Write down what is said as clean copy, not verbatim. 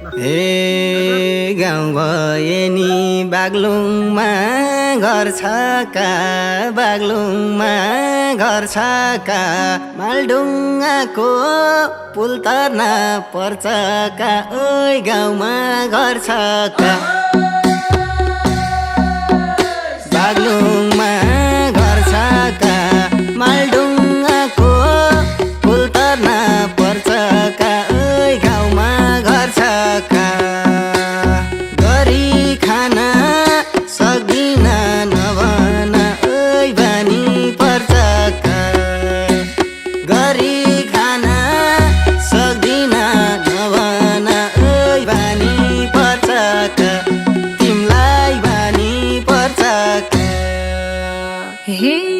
ए गाउँ भए नि बागलुङमा घर छ का बागलुङमा घर छ का मालढुङ्गाको पुल तर्न पर्छ का ओइ गाउँमा घर छ का बागलुङमा घर छ का मालढुङ्गाको पुल तर्न पर्छ का ओइ गाउँमा घर छ का गरी खान सक्दिन नभन ओइ बानी पर्छ का गरी खान सक्दिन नभन ओइ बानी पर्छ का तिमलाई बानी पर्छ का हे